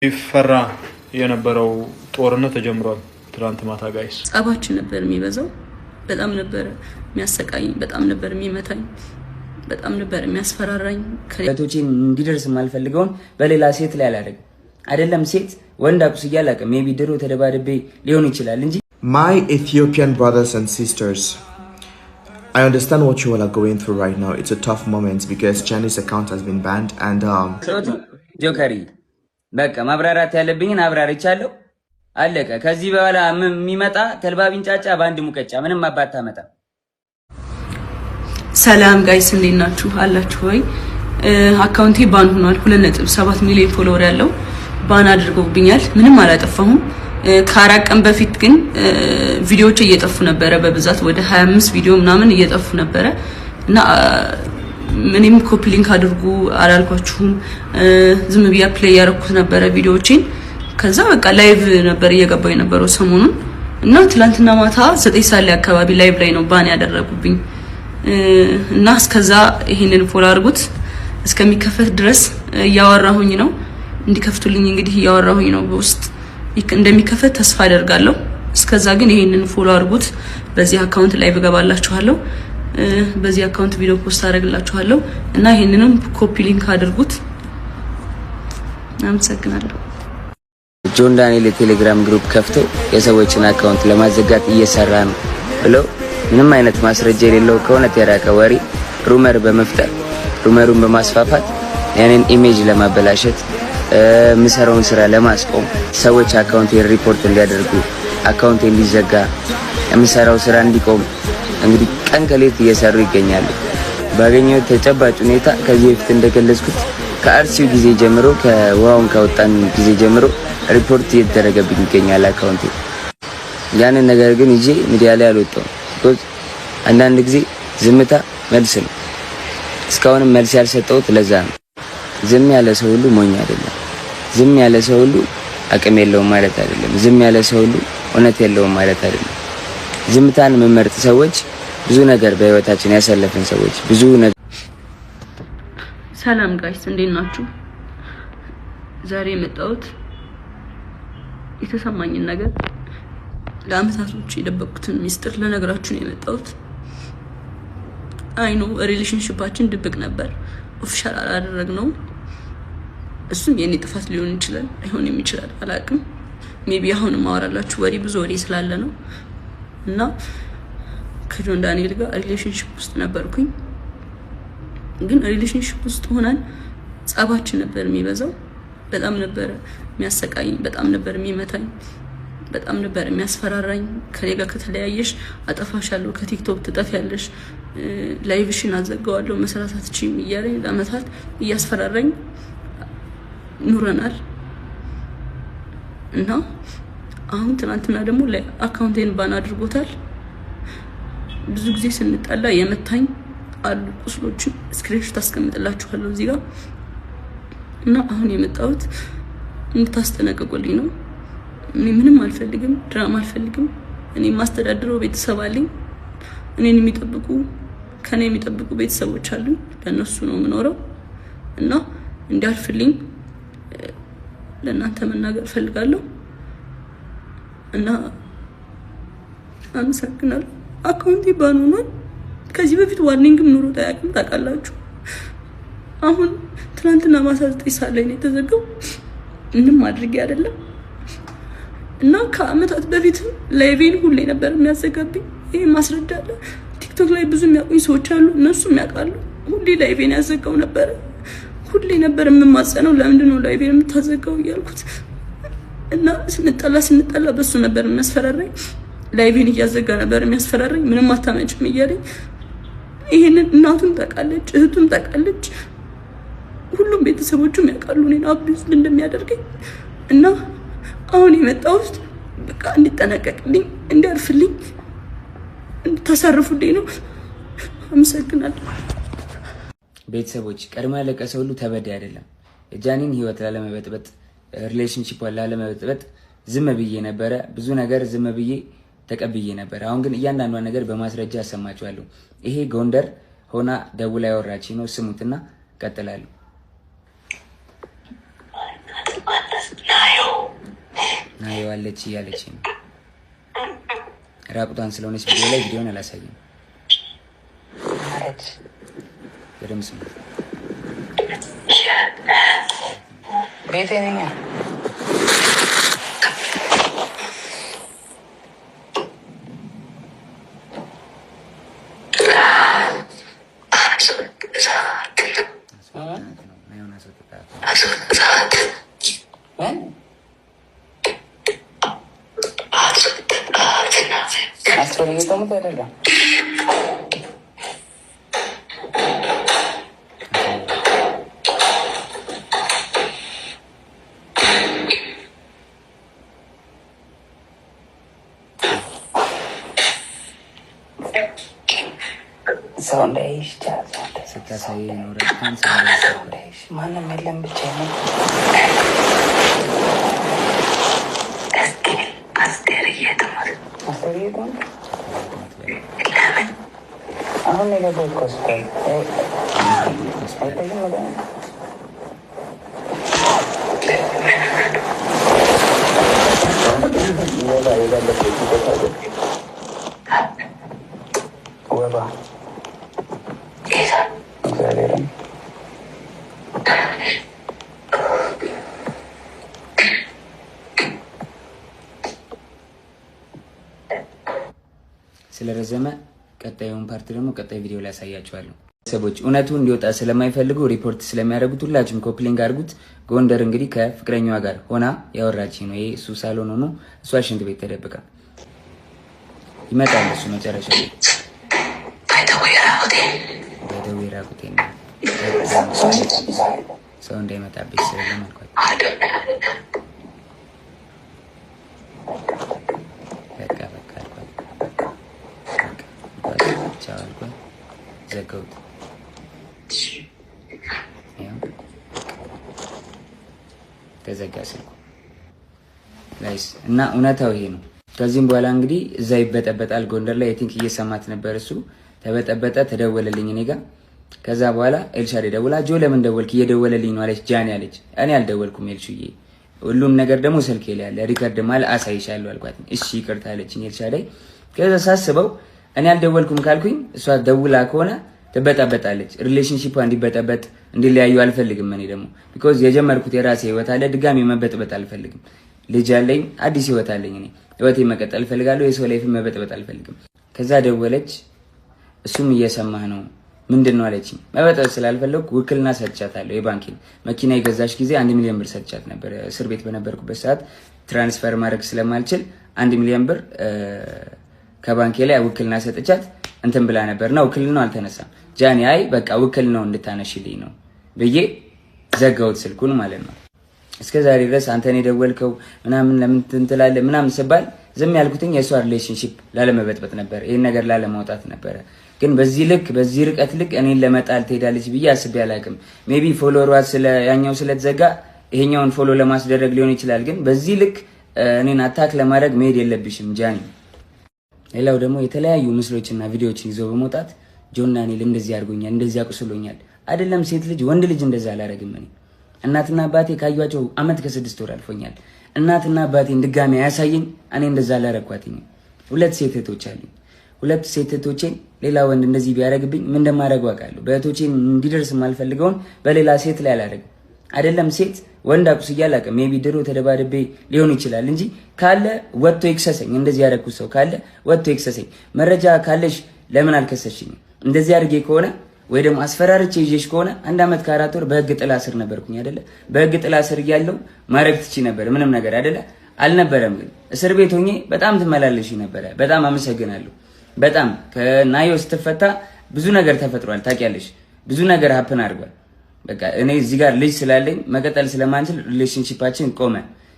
ይፈራ የነበረው ጦርነት ተጀምሯል። ትላንት ማታ ጋይስ ጸባችን ነበር የሚበዛው። በጣም ነበር የሚያሰቃኝ፣ በጣም ነበር የሚመታኝ፣ በጣም ነበር የሚያስፈራራኝ። ከቶቼን እንዲደርስ የማልፈልገውን በሌላ ሴት ላይ አላደርግም። አይደለም ሴት ወንድ አቁስ እያላቀም ሜቢ ድሮ ተደባድቤ ሊሆን ይችላል እንጂ My Ethiopian brothers and sisters, I understand what you all are going through right now. It's a tough moment because Jenny's account has been banned and ጆከሪ በቃ ማብራራት ያለብኝን አብራርቻለሁ። አለቀ። ከዚህ በኋላ የሚመጣ ተልባቢን ጫጫ በአንድ ሙቀጫ ምንም አባታ መጣ። ሰላም ጋይስ እንዴት ናችሁ? አላችሁ ወይ? አካውንቴ ባን ሆኗል። 2.7 ሚሊዮን ፎሎወር ያለው ባን አድርገውብኛል። ምንም አላጠፋሁም። ከአራት ቀን በፊት ግን ቪዲዮዎች እየጠፉ ነበረ። በብዛት ወደ 25 ቪዲዮ ምናምን እየጠፉ ነበረ እና ምንም ኮፒ ሊንክ አድርጉ አላልኳችሁም። ዝም ብያ ፕሌይ ያረኩት ነበረ ቪዲዮዎችን። ከዛ በቃ ላይቭ ነበር እየገባው የነበረው ሰሞኑን እና ትላንትና ማታ 9 ሰዓት ላይ አካባቢ ላይቭ ላይ ነው ባን ያደረጉብኝ እና እስከዛ ይሄንን ፎሎ አድርጉት እስከሚከፈት ድረስ እያወራሁኝ ነው። እንዲከፍቱልኝ እንግዲህ እያወራሁኝ ነው። በውስጥ እንደሚከፈት ተስፋ አደርጋለሁ። እስከዛ ግን ይሄንን ፎሎ አድርጉት። በዚህ አካውንት ላይ ብገባላችኋለሁ። በዚህ አካውንት ቪዲዮ ፖስት አደርግላችኋለሁ እና ይሄንንም ኮፒ ሊንክ አድርጉት። አመሰግናለሁ። ጆን ዳንኤል የቴሌግራም ግሩፕ ከፍቶ የሰዎችን አካውንት ለማዘጋት እየሰራ ነው ብለው ምንም አይነት ማስረጃ የሌለው ከእውነት የራቀ ወሬ ሩመር በመፍጠር ሩመሩን በማስፋፋት ያንን ኢሜጅ ለማበላሸት ምሰራውን ስራ ለማስቆም ሰዎች አካውንት ሪፖርት እንዲያደርጉ አካውንት እንዲዘጋ የምሰራው ስራ እንዲቆም እንግዲህ ቀን ከሌት እየሰሩ ይገኛሉ። ባገኘው ተጨባጭ ሁኔታ ከዚህ በፊት እንደገለጽኩት ከአርሲው ጊዜ ጀምሮ ከዋውን ካወጣን ጊዜ ጀምሮ ሪፖርት እየተደረገብኝ ይገኛል አካውንቴ። ያንን ነገር ግን ይዤ ሚዲያ ላይ አልወጣሁም። አንዳንድ ጊዜ ዝምታ መልስ ነው። እስካሁንም መልስ ያልሰጠሁት ለዛ ነው። ዝም ያለ ሰው ሁሉ ሞኝ አይደለም። ዝም ያለ ሰው ሁሉ አቅም የለውም ማለት አይደለም። ዝም ያለ ሰው ሁሉ እውነት የለውም ማለት አይደለም። ዝምታን መመርጥ ሰዎች ብዙ ነገር በህይወታችን ያሳለፈን ሰዎች ብዙ ነገር። ሰላም ጋይስ እንዴት ናችሁ? ዛሬ የመጣሁት የተሰማኝን ነገር ለአመታቶች የደበቅኩትን ሚስጥር ለነገራችሁ ነው የመጣሁት። አይኖ ሪሌሽንሺፓችን ድብቅ ነበር፣ ኦፊሻል አላደረግነውም። እሱም የኔ ጥፋት ሊሆን ይችላል አይሆንም ይችላል አላቅም። ሜቢ አሁን ማወራላችሁ ወሬ ብዙ ወሬ ስላለ ነው እና ከጆን ዳንኤል ጋር ሪሌሽንሺፕ ውስጥ ነበርኩኝ። ግን ሪሌሽንሺፕ ውስጥ ሆነን ጸባችን ነበር የሚበዛው። በጣም ነበር የሚያሰቃኝ፣ በጣም ነበር የሚመታኝ፣ በጣም ነበር የሚያስፈራራኝ። ከኔ ጋር ከተለያየሽ አጠፋሻለሁ፣ ከቲክቶክ ትጠፊያለሽ፣ ላይቭሽን አዘጋዋለሁ፣ መስራት አትችይም እያለኝ ለአመታት እያስፈራራኝ ኑረናል እና አሁን ትናንትና ደግሞ አካውንቴን ባን አድርጎታል። ብዙ ጊዜ ስንጣላ የመታኝ አሉ ቁስሎችን ስክሪንሾት አስቀምጥላችኋለሁ እዚህ ጋር እና አሁን የመጣሁት እንድታስጠነቅቁልኝ ነው። እኔ ምንም አልፈልግም፣ ድራማ አልፈልግም። እኔ ማስተዳድረው ቤተሰብ አለኝ። እኔን የሚጠብቁ ከኔ የሚጠብቁ ቤተሰቦች አሉኝ። ለነሱ ነው የምኖረው እና እንዲያልፍልኝ ለእናንተ መናገር ፈልጋለሁ እና አመሰግናለሁ። አካውንቴ ባን ሆኗል። ከዚህ በፊት ዋርኒንግም ኑሮ ታያቅም ታውቃላችሁ። አሁን ትናንትና ማታ 9 ሰዓት ላይ ነው የተዘጋው። ምንም አድርጌ አይደለም እና ከአመታት በፊት ላይቬን ሁሌ ነበር የሚያዘጋብኝ። ይሄ ማስረጃ አለ። ቲክቶክ ላይ ብዙ የሚያውቁኝ ሰዎች አሉ፣ እነሱም ያውቃሉ። ሁሌ ላይቬን ያዘጋው ነበር። ሁሌ ነበር የምማጸነው ለምንድን ነው ላይቬን የምታዘጋው እያልኩት እና ስንጣላ በሱ ነበር የሚያስፈራራኝ። ላይቬን እያዘጋ ነበር የሚያስፈራራኝ። ምንም አታመጭም እያለኝ ይሄንን እናቱም ታውቃለች፣ እህቱም ታውቃለች፣ ሁሉም ቤተሰቦቹም ያውቃሉ እኔን አቢዩዝ እንደሚያደርገኝ እና አሁን የመጣሁት በቃ እንዲጠነቀቅልኝ፣ እንዲያርፍልኝ፣ እንድታሳርፉልኝ ነው። አመሰግናለሁ። ቤተሰቦች ቀድሞ ያለቀሰ ሁሉ ተበዳይ አይደለም። የጃኒን ህይወት ላለመበጥበጥ ሪሌሽንሺፑን ላለመበጥበጥ ዝም ብዬ ነበረ። ብዙ ነገር ዝም ብዬ ተቀብዬ ነበር። አሁን ግን እያንዳንዷን ነገር በማስረጃ አሰማችኋለሁ። ይሄ ጎንደር ሆና ደውላ ያወራችኝ ነው። ስሙትና ቀጥላለሁ። ታየዋለች እያለች ነው። ራቁቷን ስለሆነች ቪዲዮ ላይ ቪዲዮን አላሳየም። በደምብ ስሙ። ቤቴ ነኝ። Sundays, ስታሳይ ኖረ ማንም የለም ብቻ ነው። አሁን የገባው ኮስፕሌይ ወባ ስለረዘመ ቀጣዩን ፓርት ደግሞ ቀጣይ ቪዲዮ ላይ ያሳያችኋለሁ። ሰዎች እውነቱ እንዲወጣ ስለማይፈልጉ ሪፖርት ስለሚያደርጉት ሁላችሁም ኮፕሊንግ አድርጉት። ጎንደር እንግዲህ ከፍቅረኛዋ ጋር ሆና ያወራች ነው። ይሄ እሱ ሳሎን ሆኖ እሷ ሽንት ቤት ተደብቃ ይመጣል። እሱ መጨረሻ ላይ በደዌራ ቁቴን ሰው እንዳይመጣብኝ ስለማልኳት ዘጋሁት። ተዘጋ ስልኩ ጋይስ። እና እውነታው ይሄ ነው። ከዚህም በኋላ እንግዲህ እዛ ይበጠበጣል። ጎንደር ላይ ቲንክ እየሰማት ነበር። እሱ ተበጠበጠ፣ ተደወለልኝ እኔ ጋር። ከዛ በኋላ ኤልሻዴ ደውላ ጆ ለምን ደወልክ? እየደወለልኝ ነው አለች። ጃኒ አለች። እኔ አልደወልኩም ኤልሹዬ፣ ሁሉም ነገር ደግሞ ስልኬ ላይ ያለ ሪከርድ ማለ አሳይሻለሁ አልኳት። እሺ ይቅርታ አለችኝ ኤልሻዴ። ከዛ ሳስበው እኔ አልደወልኩም ካልኩኝ እሷ ደውላ ከሆነ ትበጣበጣለች። ሪሌሽንሺፑ እንዲበጠበጥ እንዲለያዩ አልፈልግም። እኔ ደግሞ ቢኮዝ የጀመርኩት የራሴ ህይወት አለ፣ ድጋሚ መበጥበጥ አልፈልግም። ልጅ አለኝ፣ አዲስ ህይወት አለኝ። እኔ ህይወቴን መቀጠል ፈልጋለሁ፣ የሰው ላይፍ መበጥበጥ አልፈልግም። ከዛ ደወለች። እሱም እየሰማህ ነው ምንድነው አለችኝ። መበጠበጥ ስላልፈለኩ ውክልና ሰጥቻታለሁ። የባንኪን መኪና የገዛሽ ጊዜ 1 ሚሊዮን ብር ሰጥቻት ነበር። እስር ቤት በነበርኩበት ሰዓት ትራንስፈር ማድረግ ስለማልችል 1 ሚሊዮን ብር ከባንኬ ላይ ውክልና ሰጥቻት እንትን ብላ ነበርና ውክልናው አልተነሳም። ጃኒ አይ በቃ ውክልናው እንድታነሽልኝ ነው ብዬ ዘጋሁት ስልኩን ማለት ነው። እስከዛሬ ድረስ አንተን የደወልከው ምናምን ለምን ትንትላለህ ምናምን ስባል ዝም ያልኩትኝ የሷ ሪሌሽንሺፕ ላለመበጥበጥ ነበር፣ ይሄን ነገር ላለማውጣት ነበር። ግን በዚህ ልክ በዚህ ርቀት ልክ እኔን ለመጣል ትሄዳለች ብዬ አስቤ አላውቅም። ሜቢ ፎሎወሯ ስለ ያኛው ስለተዘጋ ይሄኛውን ፎሎ ለማስደረግ ሊሆን ይችላል። ግን በዚህ ልክ እኔን አታክ ለማድረግ መሄድ የለብሽም ጃኒ። ሌላው ደግሞ የተለያዩ ምስሎችና ቪዲዮዎችን ይዘው በመውጣት ጆን ዳንኤል እንደዚህ አድርጎኛል፣ እንደዚህ አቁስሎኛል። አይደለም ሴት ልጅ ወንድ ልጅ እንደዛ አላረግም። እኔ እናትና አባቴ ካዩአቸው አመት ከ6 ወር አልፎኛል። እናትና አባቴን ድጋሚ አያሳየኝ። እኔ እንደዛ አላረኳትኝ። 2 ሴት እህቶች አሉኝ። 2 ሴት እህቶቼን ሌላ ወንድ እንደዚህ ቢያረግብኝ ምን እንደማደርግ አውቃለሁ። በእህቶቼን እንዲደርስ የማልፈልገውን በሌላ ሴት ላይ አላረግም። አይደለም ሴት ወንድ አቁስዬ አላውቅም። ሜቢ ድሮ ተደባድቤ ሊሆን ይችላል እንጂ ካለ ወጥቶ ይክሰሰኝ። እንደዚህ ያደረኩት ሰው ካለ ወጥቶ ይክሰሰኝ። መረጃ ካለሽ ለምን አልከሰሽኝ? እንደዚህ አድርጌ ከሆነ ወይ ደግሞ አስፈራርቼ ይዤሽ ከሆነ 1 አመት ከ4 ወር በህግ ጥላ ስር ነበርኩኝ አይደለ? በህግ ጥላ ስር እያለሁ ማድረግ ትቺ ነበር ምንም ነገር አይደለ? አልነበረም። ግን እስር ቤት ሆኜ በጣም ትመላለሽ ነበረ። በጣም አመሰግናለሁ። በጣም ከናዮ ስትፈታ ብዙ ነገር ተፈጥሯል። ታውቂያለሽ፣ ብዙ ነገር ሀፕን አድርጓል። በቃ እኔ እዚህ ጋር ልጅ ስላለኝ መቀጠል ስለማንችል ሪሌሽንሺፓችን ቆመ።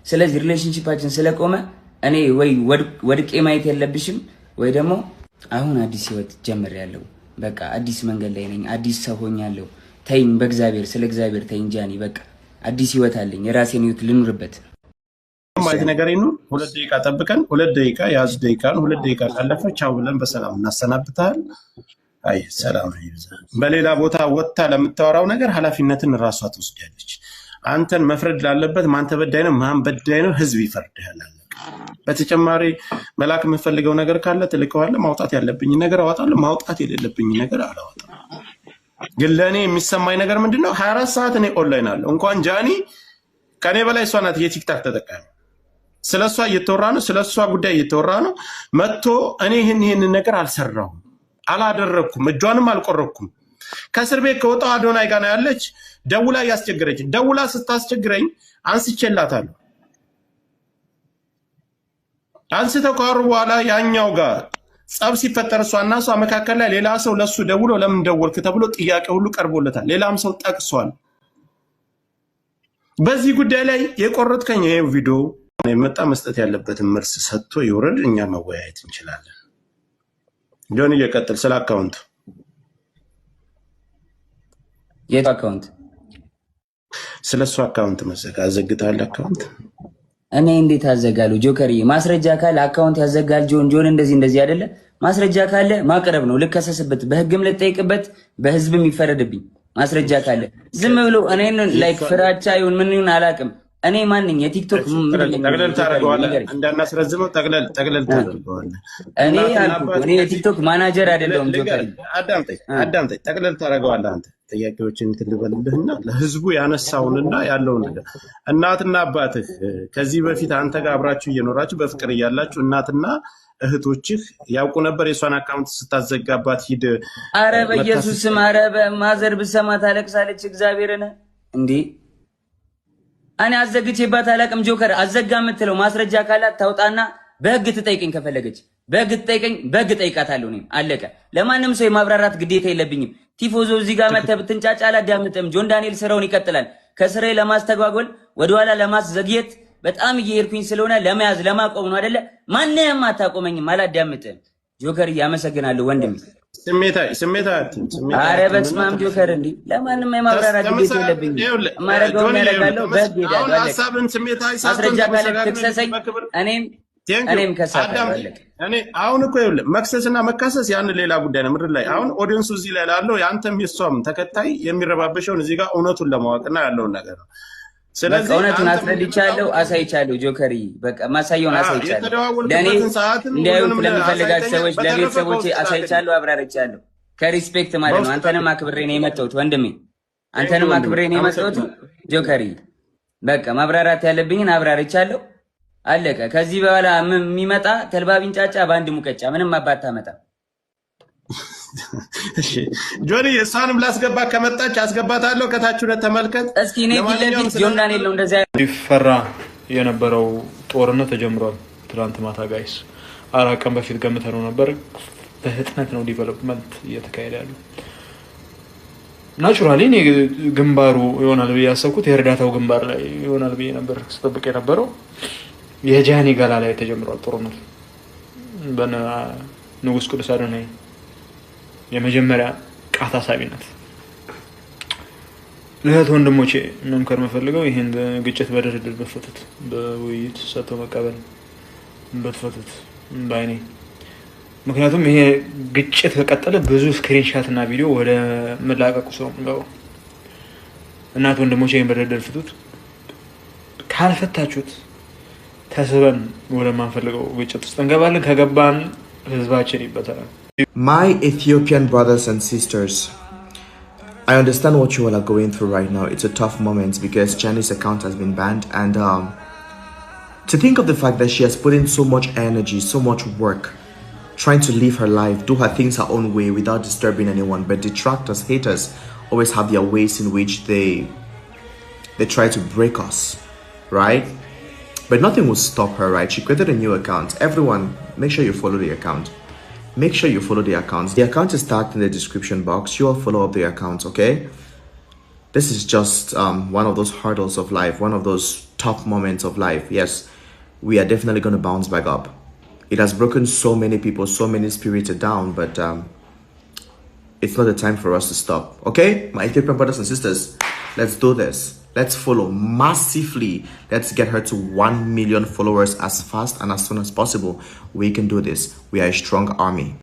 ስለዚህ ሪሌሽንሺፓችን ስለቆመ እኔ ወይ ወድቄ ማየት የለብሽም ወይ ደግሞ አሁን አዲስ ህይወት ጀምሬያለሁ። በቃ አዲስ መንገድ ላይ ነኝ። አዲስ ሰው ሆኛለሁ። ተይኝ፣ በእግዚአብሔር ስለ እግዚአብሔር ተይኝ ጃኒ። በቃ አዲስ ህይወት አለኝ። የራሴን ህይወት ልኑርበት ማለት ነገር ነው። 2 ደቂቃ ጠብቀን 2 ደቂቃ ያዝ ደቂቃን 2 ደቂቃ ካለፈ ቻው ብለን በሰላም እናሰናብታል። አይ ሰላም ይብዛ። በሌላ ቦታ ወጣ ለምታወራው ነገር ኃላፊነትን ራሷ ትወስዳለች። አንተን መፍረድ ላለበት ማን ተበዳይ ነው ማን በዳይ ነው ህዝብ ይፈርዳል። በተጨማሪ መላክ የምፈልገው ነገር ካለ ትልከዋለህ። ማውጣት ያለብኝ ነገር አወጣለሁ፣ ማውጣት የሌለብኝ ነገር አላወጣም። ግን ለእኔ የሚሰማኝ ነገር ምንድነው? 24 ሰዓት እኔ ኦንላይን አለሁ። እንኳን ጃኒ ከኔ በላይ እሷ ናት የቲክታክ ተጠቃሚ። ስለሷ እየተወራ ነው፣ ስለሷ ጉዳይ እየተወራ ነው። መጥቶ እኔ ይህን ነገር አልሰራሁም፣ አላደረኩም፣ እጇንም አልቆረኩም። ከእስር ቤት ከወጣው አዶናይ ጋር ነው ያለች። ደውላ እያስቸገረች፣ ደውላ ስታስቸግረኝ አንስቼላታለሁ። አንስተው ካወሩ በኋላ ያኛው ጋር ጸብ ሲፈጠር እሷና እሷ መካከል ላይ ሌላ ሰው ለሱ ደውሎ ለምን ደወልክ ተብሎ ጥያቄ ሁሉ ቀርቦለታል። ሌላም ሰው ጠቅሷል። በዚህ ጉዳይ ላይ የቆረጥከኝ ይሄ ቪዲዮ የመጣ መስጠት ያለበትን መልስ ሰጥቶ ይወረድ፣ እኛ መወያየት እንችላለን። ጆን እየቀጥል ስለ አካውንት የት አካውንት? ስለሱ አካውንት መዘጋ አዘግታል። አካውንት እኔ እንዴት አዘጋለሁ? ጆከሪ ማስረጃ ካለ አካውንት ያዘጋል። ጆን እንደዚህ አይደለ? ማስረጃ ካለ ማቅረብ ነው። ልከሰስበት፣ በህግም ልጠይቅበት፣ በህዝብም ይፈረድብኝ። ማስረጃ ካለ ዝም ብሎ እኔን ላይክ ፍራቻ ይሁን ምን ይሁን አላውቅም። እኔ ማንኝ የቲክቶክ ጠቅለል ታደርገዋለህ፣ እንዳናስረዝመው ጠቅለል ታደርገዋለህ። እኔ አልኩት እኔ የቲክቶክ ማናጀር አይደለሁም። ጆከሪ አዳምጠኝ፣ ጠቅለል ታደርገዋለህ አንተ። ጥያቄዎችን ትልበልልህና ለህዝቡ ያነሳውንና ያለውን ነገር እናትና አባትህ ከዚህ በፊት አንተ ጋር አብራችሁ እየኖራችሁ በፍቅር እያላችሁ እናትና እህቶችህ ያውቁ ነበር የሷን አካውንት ስታዘጋባት ሂድ። አረ በኢየሱስ ስም፣ አረ በማዘር ብሰማ ታለቅሳለች። እግዚአብሔርን እንዴ እኔ አዘግቼባት አላቅም። ጆከር አዘጋ የምትለው ማስረጃ ካላት ታውጣና በህግ ትጠይቀኝ። ከፈለገች በህግ ትጠይቀኝ፣ በህግ ጠይቃታለሁ። እኔም አለቀ። ለማንም ሰው የማብራራት ግዴታ የለብኝም። ቲፎዞ እዚህ ጋር መተህ ብትንጫጫ አላዳምጥም። ጆን ዳንኤል ስራውን ይቀጥላል። ከስራዬ ለማስተጓጎል ወደኋላ ለማስዘግየት በጣም እየሄድኩኝ ስለሆነ ለመያዝ ለማቆም ነው አይደለ? ማንንም አታቆመኝም፣ አላዳምጥም። ጆከር ያመሰግናለሁ ወንድም። አረ በስመ አብ ጆከር፣ እንዴ ለማንም የማብራራት ግዴታ የለብኝም። ማረጋውን ያደርጋለሁ፣ በህግ ሄዳለሁ። ማስረጃ ካለ ትክሰሰኝ፣ እኔም ከሳለሁ። እኔ አሁን እኮ ይኸውልህ መክሰስና መካሰስ ያን ሌላ ጉዳይ ነው። ምድር ላይ አሁን ኦዲየንሱ እዚህ ላይ ላለው ያንተም የሷም ተከታይ የሚረባበሸውን እዚህ ጋር እውነቱን ለማወቅና ያለውን ነገር ነው። ስለዚህ እውነቱን አስረድቻለሁ፣ አሳይቻለሁ። ጆከሪ በቃ ማሳየውን አሳይቻለሁ። ለኔ እንዲያዩት ለሚፈልጋቸው ሰዎች ለቤተሰቦቼ አሳይቻለሁ፣ አብራርቻለሁ። ከሪስፔክት ማለት ነው። አንተንም አክብሬ ነው የመጣሁት ወንድሜ፣ አንተንም አክብሬ ነው የመጣሁት ጆከሪ። በቃ ማብራራት ያለብኝን አብራርቻለሁ፣ አለቀ። ከዚህ በኋላ የሚመጣ ተልባቢን ጫጫ በአንድ ሙቀጫ ምንም አባታ መጣ። እሺ ጆኒ እሷንም ላስገባ ከመጣች አስገባታለሁ። ከታች ሁለት ተመልከት እስኪ። እኔ ፊት ለፊት ጆን ዳንኤል ነው እንደዛ ይፈራ የነበረው ጦርነት ተጀምሯል። ትላንት ማታ ጋይስ 4 ቀን በፊት ገምተነው ነበር። በፍጥነት ነው ዲቨሎፕመንት እየተካሄደ ያለው። ናቹራሊ እኔ ግንባሩ ይሆናል ብዬ ያሰብኩት የእርዳታው ግንባር ላይ ይሆናል ብዬ ነበር ስጠብቅ የነበረው። የጃኒ ጋላ ላይ ተጀምሯል ጦርነቱ በነ ንጉስ ቅዱስ አዶናይ የመጀመሪያ ቃታ ሳቢነት። ለእህት ወንድሞቼ መምከር የምፈልገው ይህን ግጭት በድርድር በፈቱት፣ በውይይት ሰጥቶ መቀበል በፈቱት ባይኔ። ምክንያቱም ይሄ ግጭት ከቀጠለ ብዙ ስክሪንሻት እና ቪዲዮ ወደ መላቀቁ ሰው ነው። እናት ወንድሞቼ ይህን በድርድር ፍቱት። ካልፈታችሁት ተስበን ወደ ማንፈልገው ግጭት ውስጥ እንገባለን። ከገባን ህዝባችን ይበተናል። My Ethiopian brothers and sisters, I understand what you all are going through right now. It's a tough moment because Jani's account has been banned, and to think of the fact that she has put in so much energy, so much work, trying to live her life, do her things her own way without disturbing anyone, but detractors, haters always have their ways in which they try to break us, right? But nothing will stop her, right? She created a new account. Everyone, make sure you follow the account. Make sure you follow the accounts. The account is tagged in the description box. You all follow up the accounts, okay? This is just one of those hurdles of life, one of those tough moments of life. Yes, we are definitely going to bounce back up. It has broken so many people, so many spirits down, but it's not the time for us to stop, okay? My Ethiopian brothers and sisters, let's do this. Let's follow massively. Let's get her to 1 million followers as fast and as soon as possible. We can do this. We are a strong army.